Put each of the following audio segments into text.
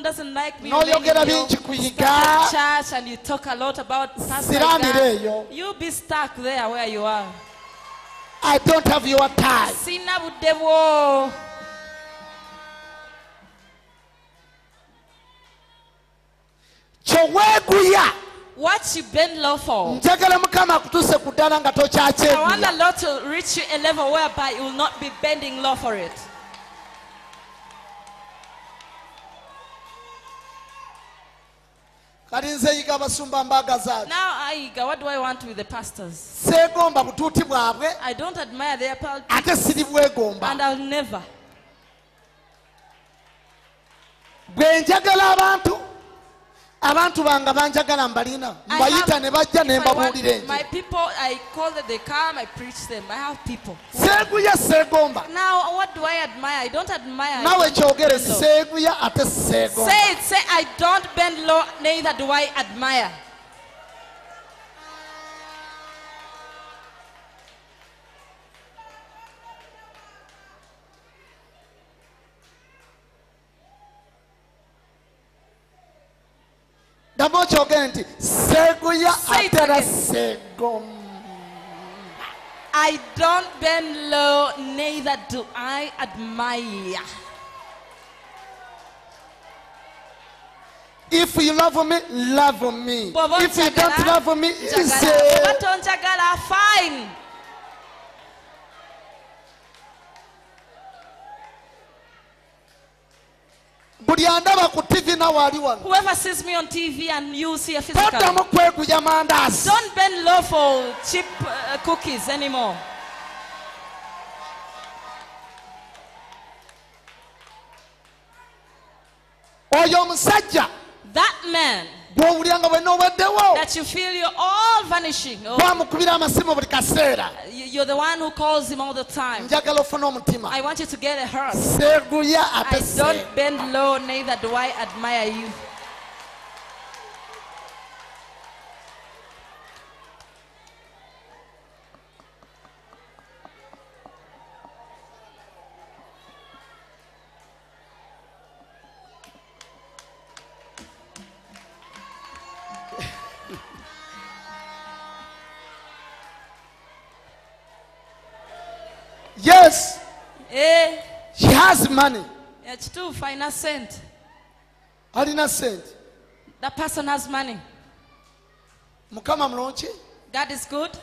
doesn't like me when you start church and you talk a lot about Pastor YIGA. You be stuck there where you are. I don't have your time. Sina buddewo. What you bend low for? I want the Lord to reach you a level whereby you will not be bending low for it. Now, YIGA, what do I want with the pastors? I don't admire their politics, and I'll never. My people, I call them, they come, I preach them. I have people. Now, what do I admire? I don't admire. Say it, say, I don't bend low, neither do I admire. I don't bend low, neither do I admire. If you love me, love me. If you don't love me, say fine. Whoever sees me on TV and you see a physical, don't bend low for cheap cookies anymore. That man that you feel you're all vanishing. You're the one who calls him all the time. I want you to get a heart. I don't bend low, neither do I admire you. Yes, she has money. It's too fine a cent. Alina cent. That person has money. God is good.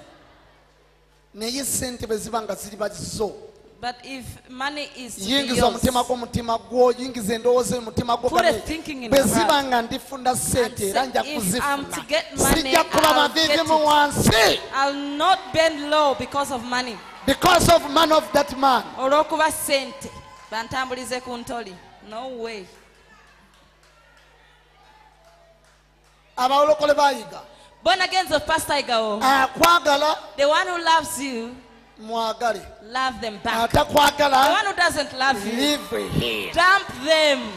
But if money is yours, put a thinking in your heart. And say, if I'm to get money, I'll not bend low because of money. Because of man of that man. No way. Born again of Pastor YIGA. The one who loves you, love them back. The one who doesn't love you, dump them.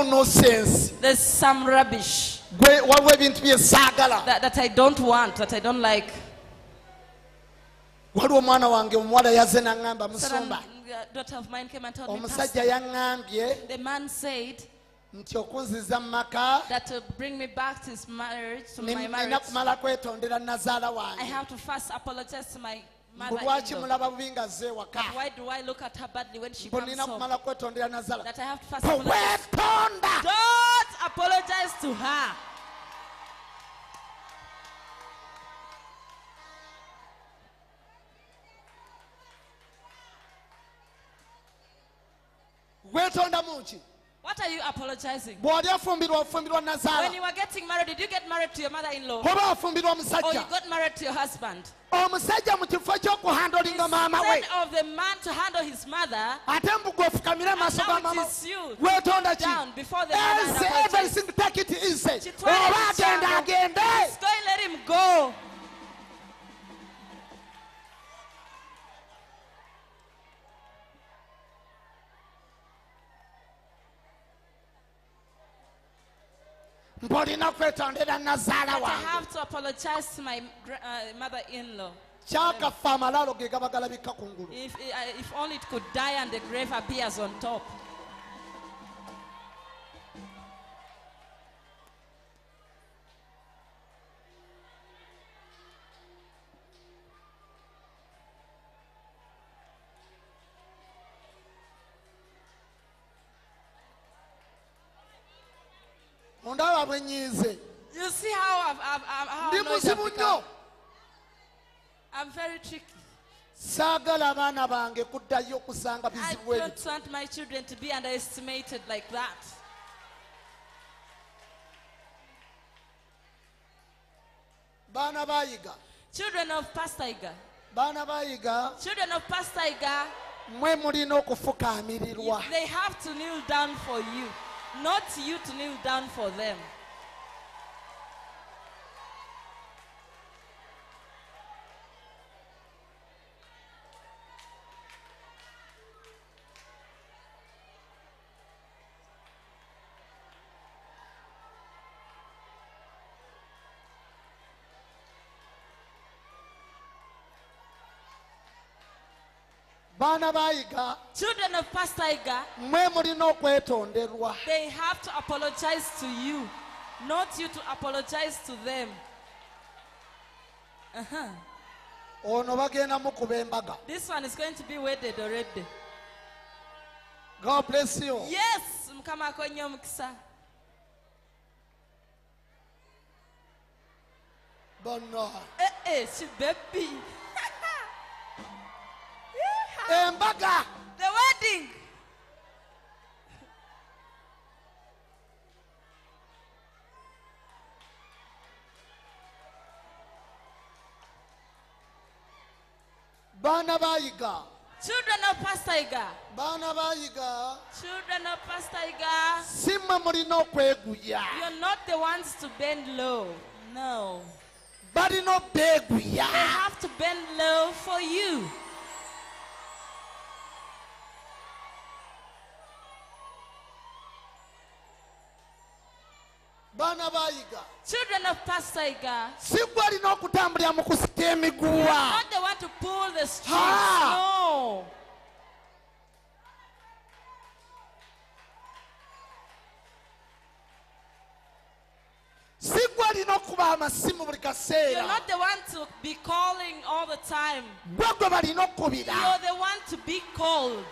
No sense. There's some rubbish that I don't want, that I don't like. A daughter of mine came and told me, the man said that to bring me back to his marriage, to my marriage, I have to first apologize to my mother-in-law. Why do I look at her badly when she comes home? That I have to first apologize. Don't apologize to her. What are you apologizing? When you were getting married, did you get married to your mother-in-law? Or you got married to your husband? Instead of the man to handle his mother, and now it is you down before the mother apologizes. She told him, he's going, let him go. That I have to apologize to my mother-in-law. If only it could die and the grave appears on top. You see how I'm very tricky. I don't want my children to be underestimated like that. Children of Pastor YIGA. Children of Pastor YIGA. They have to kneel down for you, not you to kneel down for them. Children of Pastor YIGA, they have to apologize to you, not you to apologize to them. This one is going to be wedded already. God bless you. Yes, mkama kwenye mkisa. Bono. She baby. Embaga. The wedding. Bana ba YIGA. Children of Pastor YIGA. Bana ba YIGA. Children of Pastor YIGA. Simma mulino kweguya. You're not the ones to bend low. No. Bari no beguya. They have to bend low for you. Children of Pastor YIGA, you're not the one to pull the strings. No. You're not the one to be calling all the time. You're the one to be called.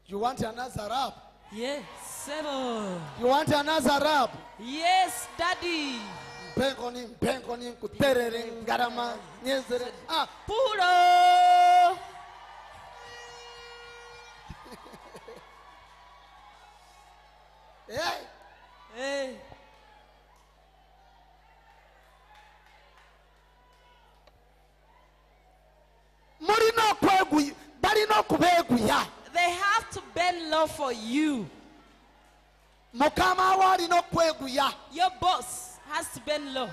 You want another rap? Yes, seven. You want another rap? Yes, Daddy. Penkonim, kuterering, garama, nyezere. Ah, puro. Hey. Hey. Murino kwegu, barino kubegu ya. They have to bend low for you. Your boss has to bend low.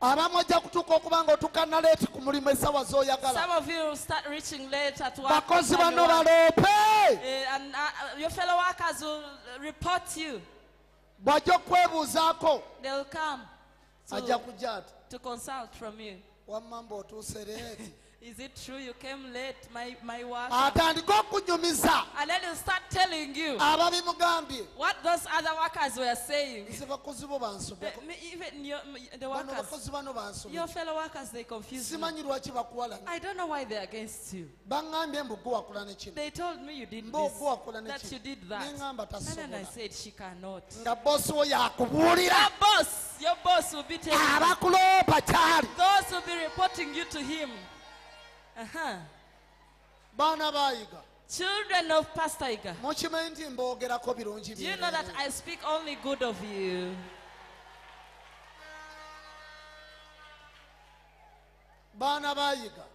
Some of you will start reaching late at work. And your fellow workers will report you. They will come to consult from you. Is it true you came late, my work? And then he'll start telling you what those other workers were saying. Even the workers, your fellow workers, they confuse you. I don't know why they're against you. They told me you did this, that you did that. And then I said she cannot. Your boss will be telling you. Those will be reporting you to him. Children of Pastor YIGA, do you know that I speak only good of you?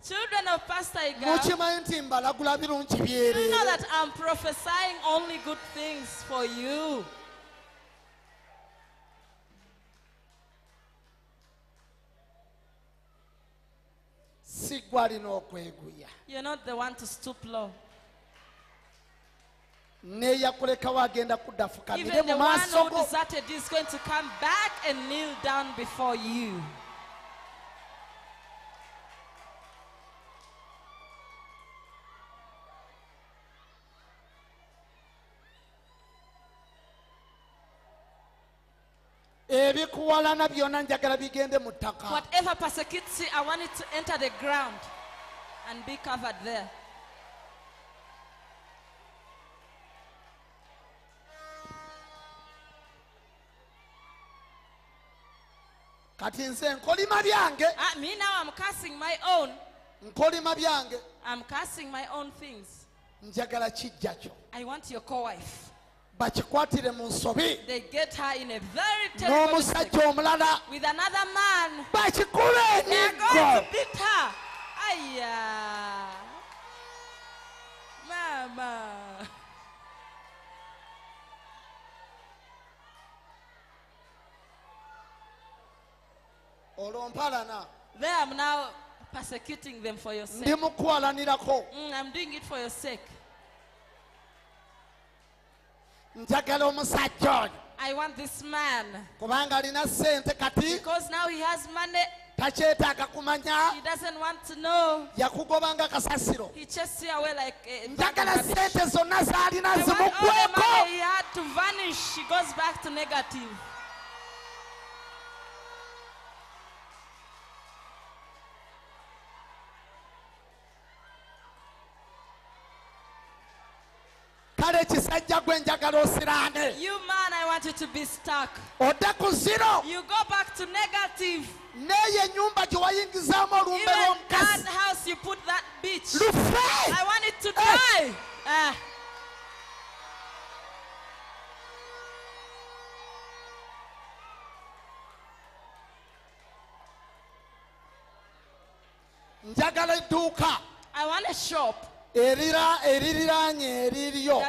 Children of Pastor Yiga, you know that I'm prophesying only good things for you. You're not the one to stoop low. Even the one who deserted is going to come back and kneel down before you. Whatever persecutes you, I want it to enter the ground and be covered there. Me now, I'm casting my own. I'm casting my own things. I want your co-wife. They get her in a very terrible mistake with another man. They're going to beat her. Ayya. Mama. There I'm now persecuting them for your sake. I'm doing it for your sake. I want this man because now he has money. He doesn't want to know. He chases you away like a bag of rubbish. I want all the money he had to vanish. He goes back to negative. You man, I want you to be stuck. You go back to negative. Even that house you put that bitch, I want it to die. I want a shop that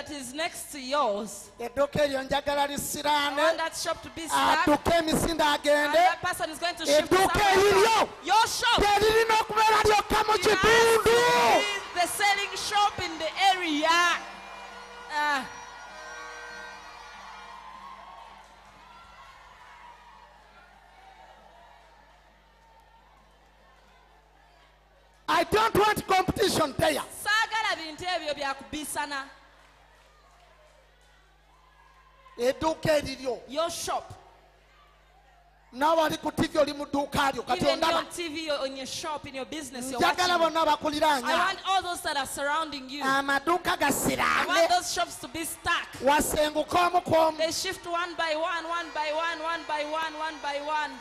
is next to yours. I want that shop to be stuck. And that person is going to shift to somewhere. Your shop. It has to be the selling shop in the area. I don't want competition there. Your shop. Now I even your TV on your shop, in your business, you're watching. I want all those that are surrounding you. I want those shops to be stuck. They shift one by one, one by one, one by one, one by one.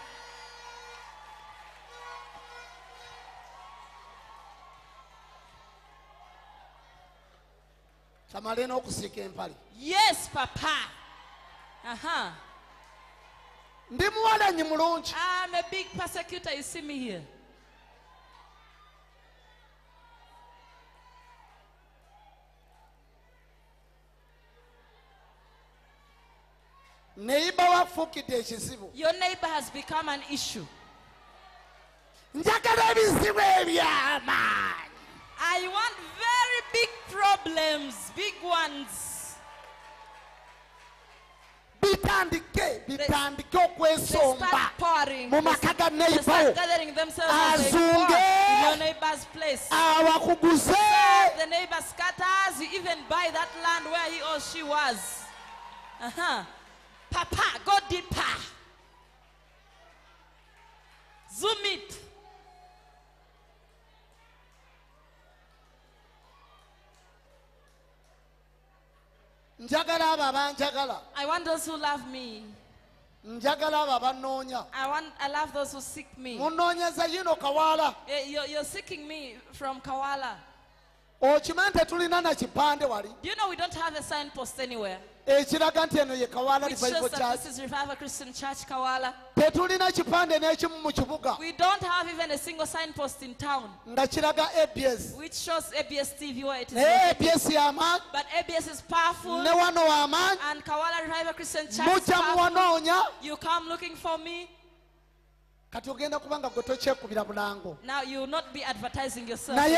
Yes, Papa. I'm a big persecutor. You see me here. Your neighbor has become an issue. I want very big problems, big ones. They start pouring. They start gathering themselves as they pour in your neighbor's place. The neighbor scatters. You even buy that land where he or she was. Papa, go deeper. Zoom it. I want those who love me. I love those who seek me. You're seeking me from Kawala. Do you know we don't have a signpost anywhere? It shows that this is Revival Christian Church, Kawala. We don't have even a single signpost in town, which shows ABS TV where it is located. But ABS is powerful, and Kawala Revival Christian Church is powerful. You come looking for me. Now you will not be advertising yourself. Those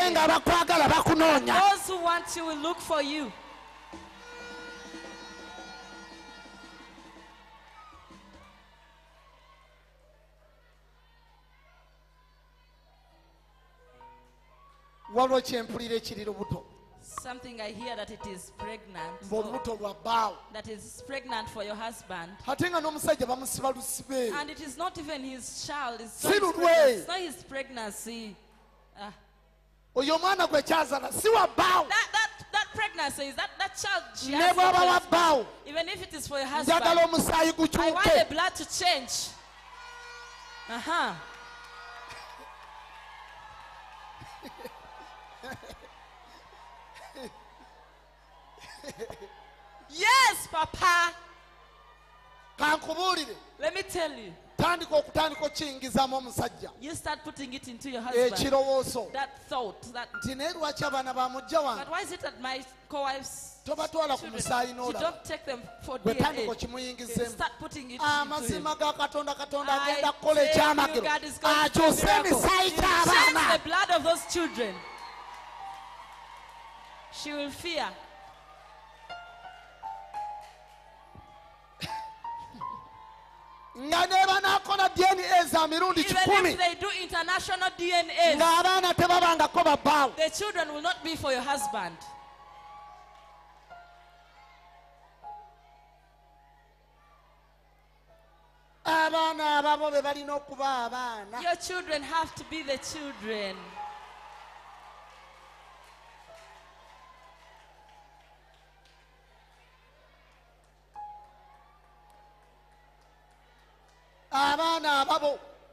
who want you will look for you. Something I hear that it is pregnant. That is pregnant for your husband. And it is not even his child. It's not his pregnancy. That pregnancy is that child. She has even if it is for your husband. I want the blood to change. Yes, Papa. Let me tell you. You start putting it into your husband. That thought. But why is it that my co-wives children, you don't take them for DNA? Start putting it into him. I tell you, God is going to do a miracle. Change the blood of those children. She will fear. Even if they do international DNA, the children will not be for your husband. Your children have to be the children.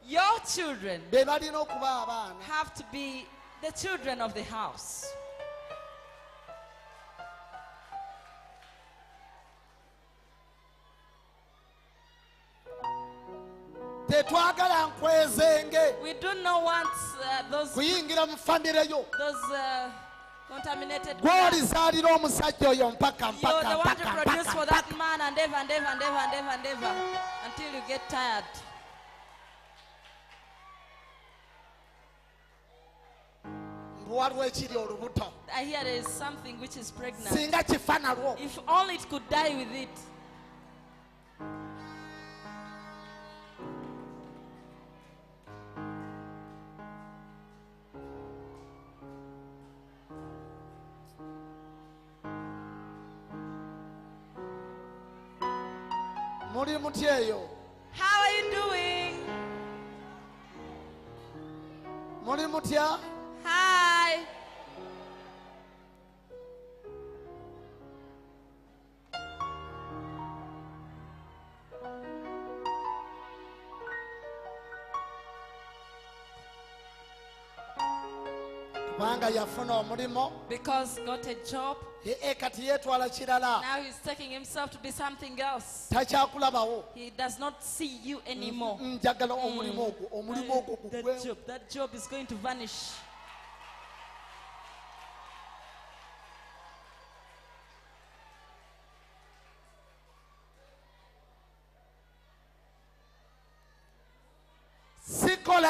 Your children have to be the children of the house. We do not want those contaminated. You're the one to produce for that man and ever and ever and ever and ever and ever until you get tired. I hear there is something which is pregnant. If only it could die with it. How are you doing? Hi. Because got a job. Now he's taking himself to be something else. He does not see you anymore. That job is going to vanish. I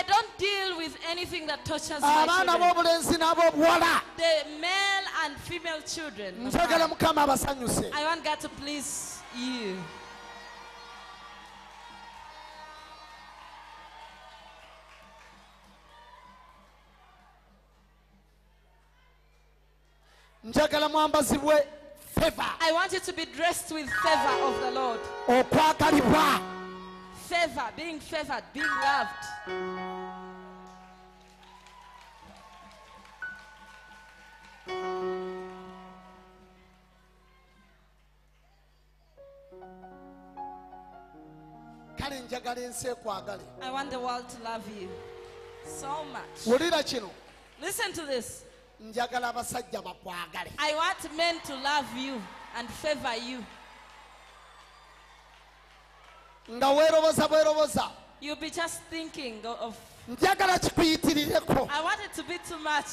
don't deal with anything that touches my children. The male and female children. I want God to please you. I want you to be dressed with favor of the Lord. Favor, being favored, being loved. I want the world to love you so much. Listen to this. Njagala abasajja bakwagale. I want men to love you and favor you. Nga weeroboza bweroboza. You'll be just thinking of. Njagala kikuyitirireko. I want it to be too much.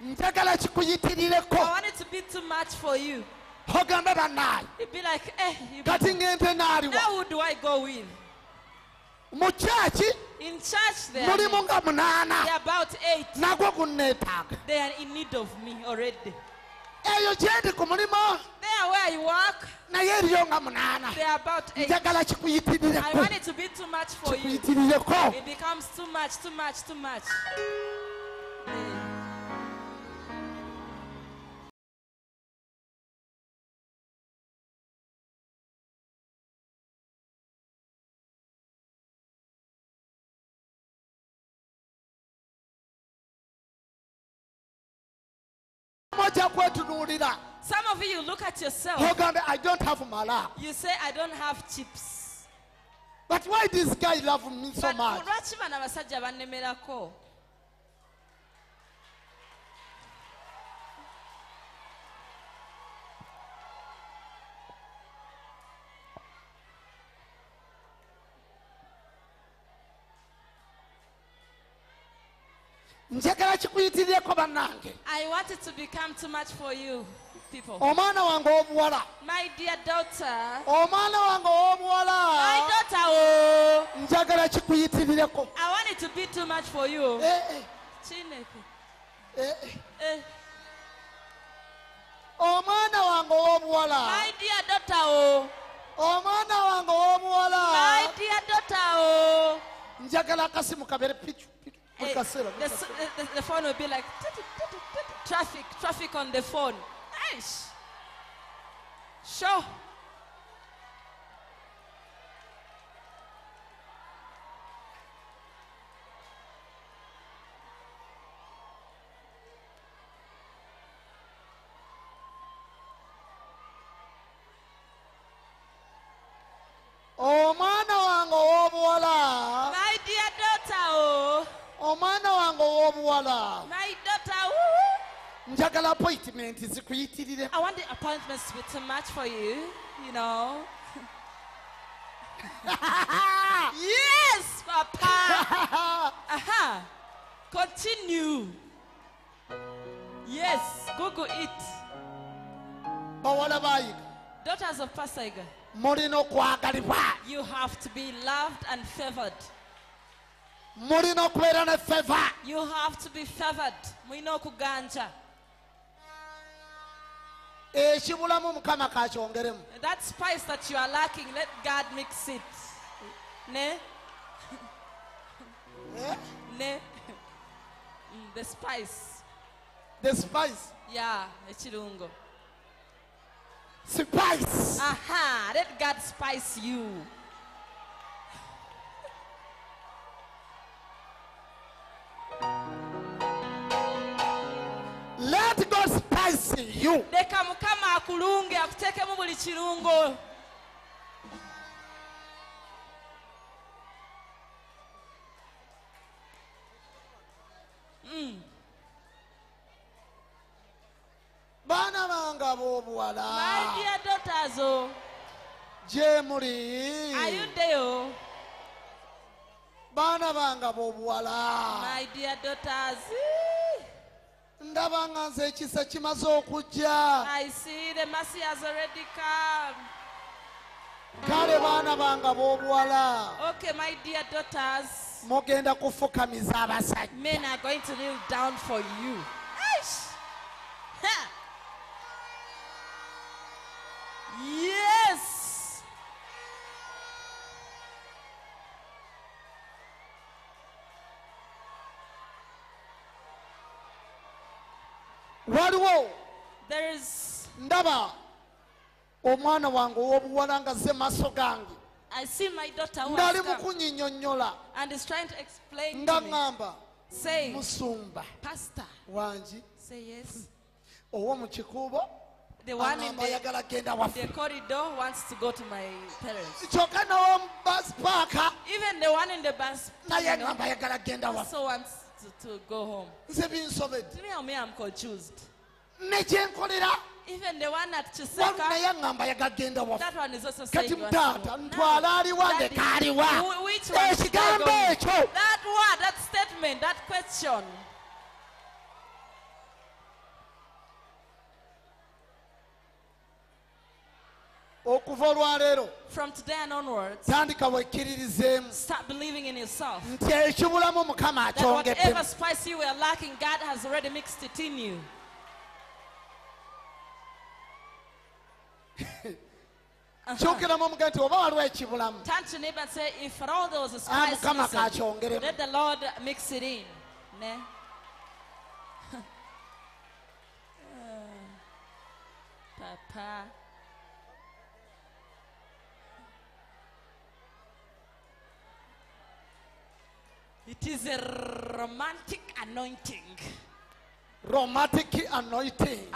Njagala kikuyitirireko. I want it to be too much for you. Ogamba bannaye. You'd be like, Kati ngende naaliwa. Who do I go with? Mu church. In church there. Mulimu nga munaana. They're about 8. Nagwo gunneetaaga. They are in need of me already. Eyo gyendi ku mulimo. There where you work. Naye eriyo nga munaana. They are about 8. Njagala kikuyitirireko. I want it to be too much for you. Kikuyitirireko. It becomes too much, too much, too much. Some of you look at yourself. I don't have malak. You say, I don't have chips. But why this guy love me so much? I want it to become too much for you, people. My dear daughter. My daughter. I want it to be too much for you. My dear daughter. My dear daughter. The phone will be like traffic on the phone. Nice. Sure. My dear daughter. My daughter. I want the appointments to be too much for you, you know. Yes, Papa. Continue. Yes, Google it. Daughters of Pastor YIGA. You have to be loved and favored. You have to be favored. Mwino kuganja. That spice that you are lacking, let God mix it. Ne? Ne? The spice. The spice? Yeah, echirungo. Spice. Aha, let God spice you. Let God spice you. Leka mukama akulunge akutekemu buli kirungo. My dear daughters, are you there? My dear daughters, I see the mercy has already come. Okay, my dear daughters, men are going to kneel down for you. Yes. There is. I see my daughter who has come and is trying to explain to me. Say, MUSUMBA Pastor. Wanji. Say yes. The one in the corridor wants to go to my parents. Even the one in the bus also wants to go home. To me, I'm confused. Even the one at Chiseka, that one is also saying, which one is going? That word, that statement, that question. From today and onwards, start believing in yourself. That whatever spice you were lacking, God has already mixed it in you. Turn to neighbor and say, if for all those spice missing, let the Lord mix it in. Papa. It is a romantic anointing. Romantic anointing.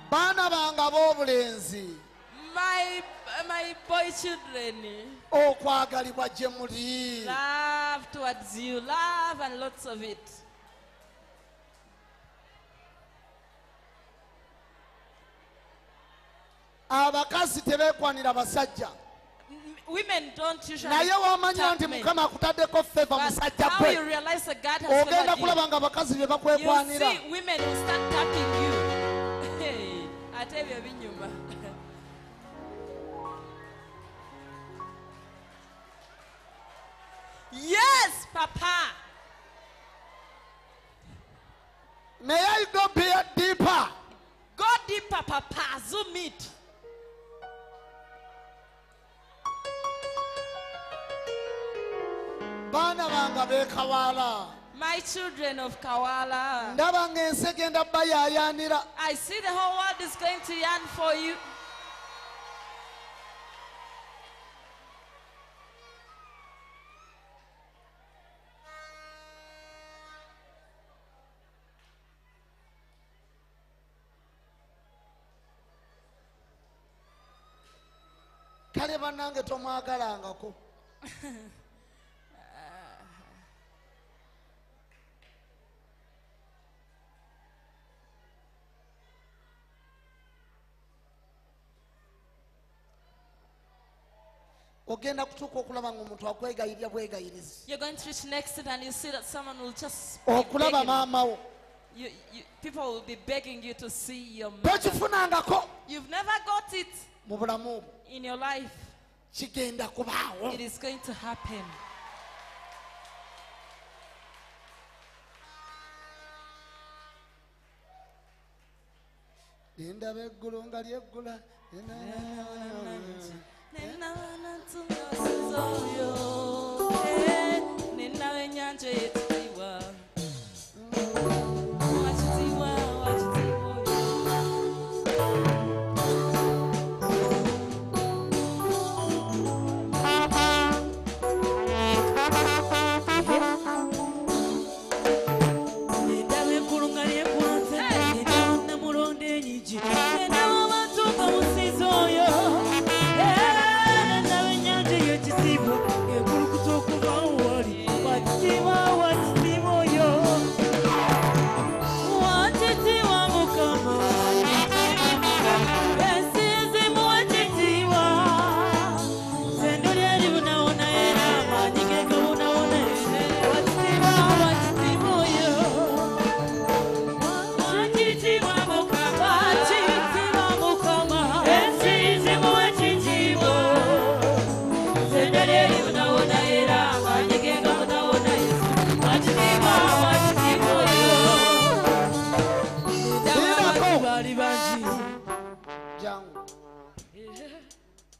Bana banga bobulenzi. My boy children. Okwagalibwa gye muli. Love towards you, love and lots of it. Abakazi tebekwanira basajja. Women don't usually naye wamanya nti Mukama akutaddeko favor musajja gwe. You realize that God has ogenda kulaba nga abakazi bye bakwekwanira. You see women will start tapping you. Hey, ate bye binyuma. Yes, Papa. May I go deeper? Go deeper, Papa. Zoom it. My children of Kawala. I see the whole world is going to yearn for you. You're going to reach next and you see that someone will just people will be begging you to see your mother. You've never got it in your life. It is going to happen.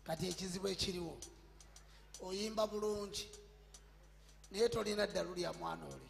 kati ekizibu ekiriwo oyimba bulungi naye tolina ddalu lya mwana oli